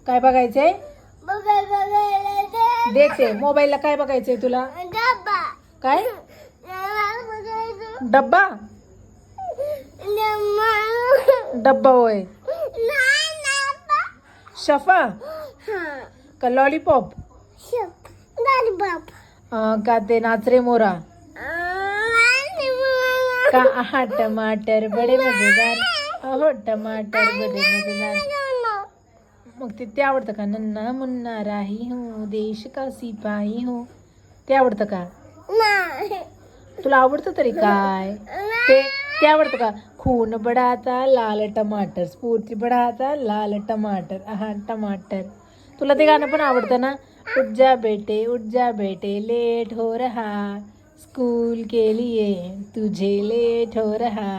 काय बघायचंय? देते. मोबाईलला काय बघायचंय तुला? काय? डब्बा. डब्बा होय. शफा का लॉलीपॉप का ते नाचरे मोरा का? आहा टमाटर बडे मजेदार. अहो टमाटर बडे मजेदार. मग ते आवडतं का? नन्ना मुन्ना राही हो देश का सिपाही हो. ते आवडतं का? तुला आवडतं तरी काय? ते आवडतं का? खून बडाता लाल टमाटर, स्फूर्ती बडाता लाल टमाटर. आहा टमाटर. तुला ते गाणं पण आवडतं ना? उठ जा बेटे लेट हो रहा स्कूल के लिए तुझे लेट हो रहा.